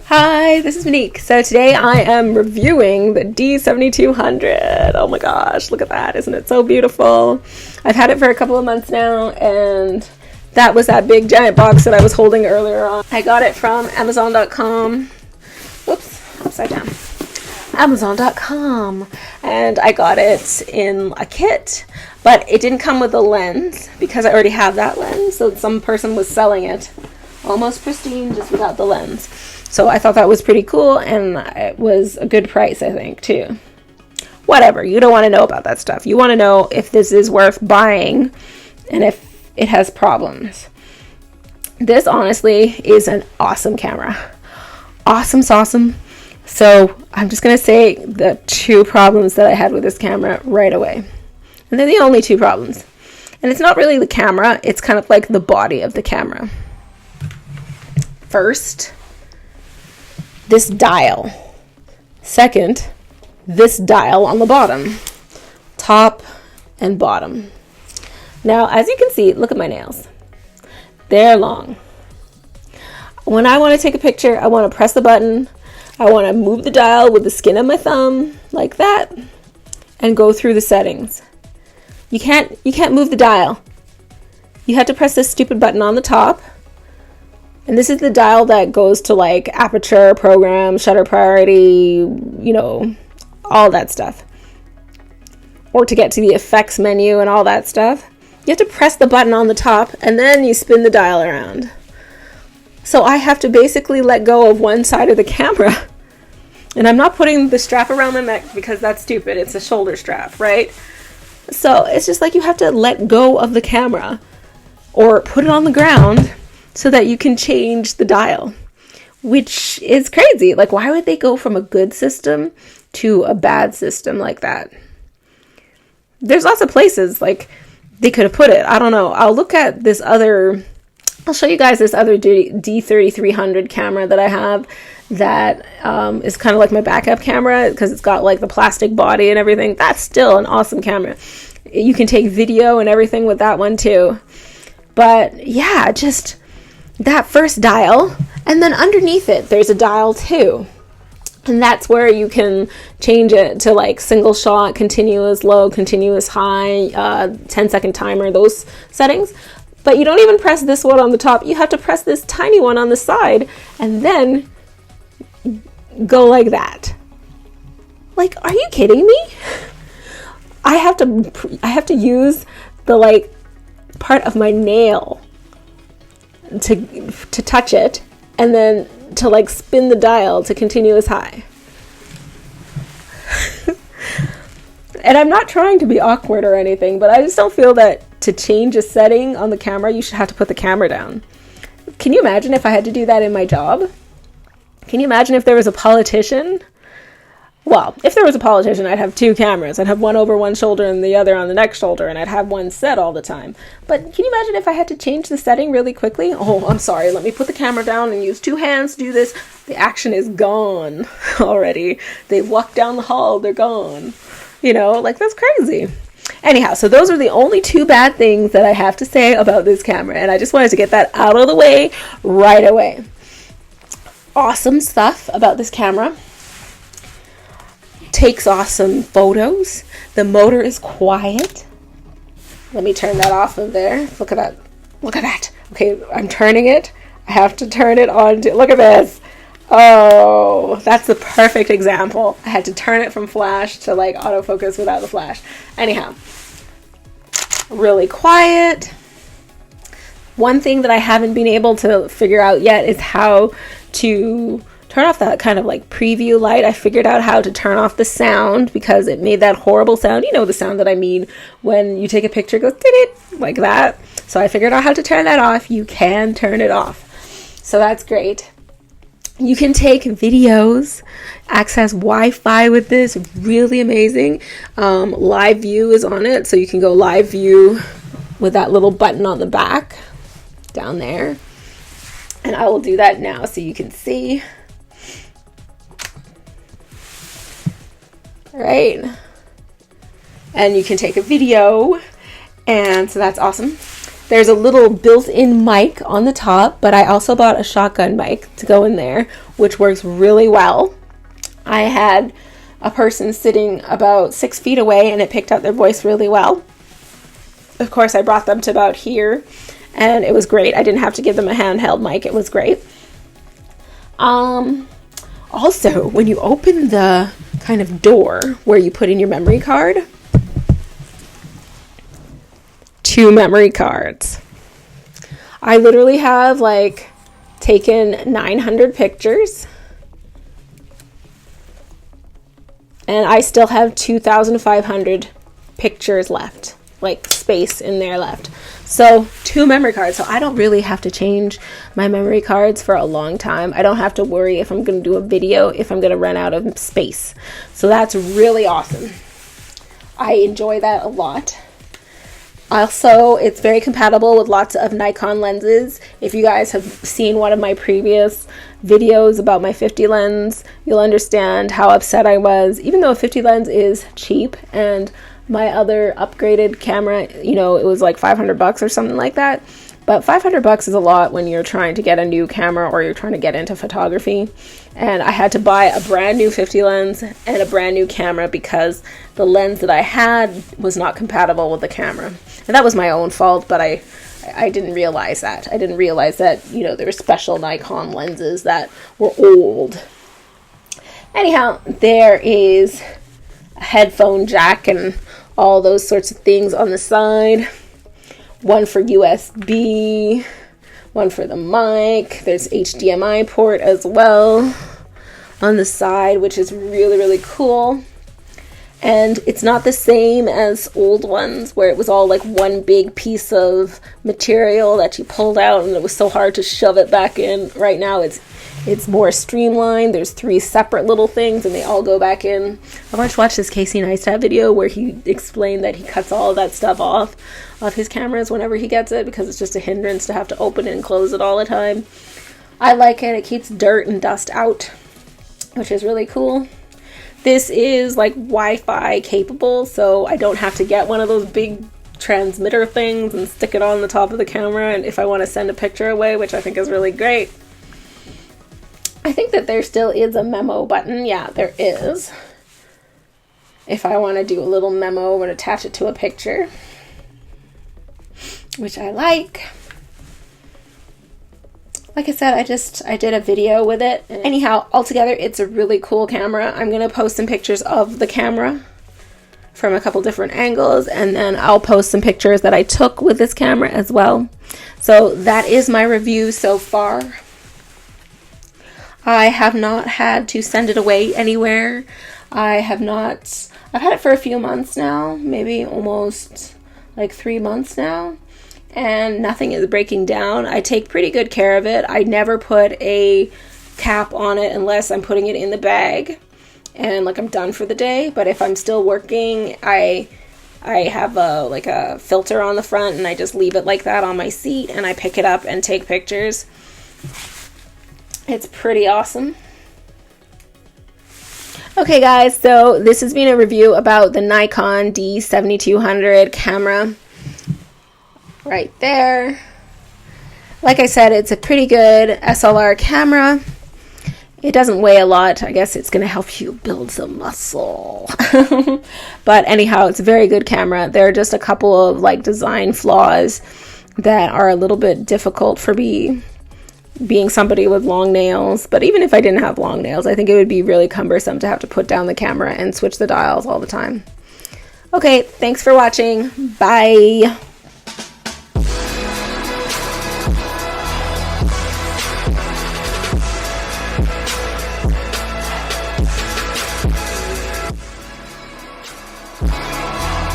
Hi, this is Monique. So today I am reviewing the D7200. Oh my gosh, look at that. Isn't it so beautiful? I've had it for a couple of months now, and that was that big giant box that I was holding earlier on. I got it from Amazon.com. Whoops, upside down. Amazon.com. And I got it in a kit, but it didn't come with a lens because I already have that lens. So some person was selling it almost pristine just without the lens. So I thought that was pretty cool, and it was a good price, I think, too. Whatever, you don't want to know about that stuff. You want to know if this is worth buying and if it has problems. This, honestly, is an awesome camera. Awesome sauceum. So I'm just going to say the two problems that I had with this camera right away. And they're the only two problems. And it's not really the camera, it's kind of like the body of the camera. First, this dial. Second, this dial on the bottom. Top and bottom. Now, as you can see, look at my nails. They're long. When I want to take a picture, I want to press the button. I want to move the dial with the skin of my thumb, like that, and go through the settings. You can't move the dial. You have to press this stupid button on the top. And this is the dial that goes to like aperture, program, shutter priority, you know, all that stuff. Or to get to the effects menu and all that stuff. You have to press the button on the top and then you spin the dial around. So I have to basically let go of one side of the camera. And I'm not putting the strap around my neck because that's stupid. It's a shoulder strap, right? So it's just like you have to let go of the camera or put it on the ground so that you can change the dial, which is crazy. Like, why would they go from a good system to a bad system like that? There's lots of places like they could have put it. I don't know. I'll show you guys this other D7300 camera that I have that is kind of like my backup camera because it's got like the plastic body and everything. That's still an awesome camera. You can take video and everything with that one too. But yeah, just that first dial, and then underneath it there's a dial too, and that's where you can change it to like single shot, continuous low, continuous high, 10-second timer, those settings. But you don't even press this one on the top. You have to press this tiny one on the side and then go like that. Like, are you kidding me? I have to use the like part of my nail to touch it, and then to like spin the dial to continuous high. And I'm not trying to be awkward or anything, but I just don't feel that to change a setting on the camera you should have to put the camera down. Can you imagine if I had to do that in my job? Can you imagine if there was a politician? Well, if there was a politician, I'd have two cameras. I'd have one over one shoulder and the other on the next shoulder, and I'd have one set all the time. But can you imagine if I had to change the setting really quickly? Oh, I'm sorry. Let me put the camera down and use two hands to do this. The action is gone already. They walked down the hall. They're gone. You know, like, that's crazy. Anyhow, so those are the only two bad things that I have to say about this camera, and I just wanted to get that out of the way right away. Awesome stuff about this camera. Takes awesome photos. The motor is quiet. Let me turn that off of there. Look at that. Look at that. Okay, I'm turning it. I have to turn it on. Look at this. Oh, that's the perfect example. I had to turn it from flash to like autofocus without the flash. Anyhow, really quiet. One thing that I haven't been able to figure out yet is how to turn off that kind of like preview light. I figured out how to turn off the sound because it made that horrible sound. You know the sound that I mean when you take a picture, it goes did like that. So I figured out how to turn that off. You can turn it off. So that's great. You can take videos, access Wi-Fi with this, really amazing. Live view is on it, so you can go live view with that little button on the back down there. And I will do that now so you can see. All right. And you can take a video, and so that's awesome. There's a little built-in mic on the top, but I also bought a shotgun mic to go in there, which works really well. I had a person sitting about 6 feet away and it picked up their voice really well. Of course, I brought them to about here and it was great. I didn't have to give them a handheld mic. It was great. Also, when you open the kind of door where you put in your memory card, 2 memory cards. I literally have like taken 900 pictures and I still have 2,500 pictures left, like space in there left. So 2 memory cards. So I don't really have to change my memory cards for a long time. I don't have to worry if I'm going to do a video, if I'm going to run out of space. So that's really awesome. I enjoy that a lot. Also, it's very compatible with lots of Nikon lenses. If you guys have seen one of my previous videos about my 50 lens, you'll understand how upset I was. Even though a 50 lens is cheap and my other upgraded camera, you know, it was like $500 or something like that. But $500 is a lot when you're trying to get a new camera or you're trying to get into photography. And I had to buy a brand new 50 lens and a brand new camera because the lens that I had was not compatible with the camera. And that was my own fault, but I didn't realize that. I didn't realize that, you know, there were special Nikon lenses that were old. Anyhow, there is a headphone jack and all those sorts of things on the side. One for USB, one for the mic. There's HDMI port as well on the side, which is really, really cool. And it's not the same as old ones where it was all like one big piece of material that you pulled out and it was so hard to shove it back in. Right now it's more streamlined. There's 3 separate little things and they all go back in. I want to watch this Casey Neistat video where he explained that he cuts all of that stuff off his cameras whenever he gets it because it's just a hindrance to have to open it and close it all the time. I like it. It keeps dirt and dust out, which is really cool. This is like Wi-Fi capable, so I don't have to get one of those big transmitter things and stick it on the top of the camera and if I want to send a picture away, which I think is really great. I think that there still is a memo button. Yeah, there is. If I want to do a little memo and attach it to a picture, which I like. Like I said, I did a video with it. Anyhow, altogether, it's a really cool camera. I'm going to post some pictures of the camera from a couple different angles, and then I'll post some pictures that I took with this camera as well. So that is my review so far. I have not had to send it away anywhere. I've had it for a few months now, maybe almost like 3 months now. And nothing is breaking down. I take pretty good care of it. I never put a cap on it unless I'm putting it in the bag and like I'm done for the day. But if I'm still working, I have a filter on the front and I just leave it like that on my seat and I pick it up and take pictures. It's pretty awesome. Okay guys, so this has been a review about the Nikon D7200 camera. Right there. Like I said, it's a pretty good SLR camera. It doesn't weigh a lot. I guess it's going to help you build some muscle. But anyhow, it's a very good camera. There are just a couple of like design flaws that are a little bit difficult for me, being somebody with long nails. But even if I didn't have long nails, I think it would be really cumbersome to have to put down the camera and switch the dials all the time. Okay, thanks for watching. Bye.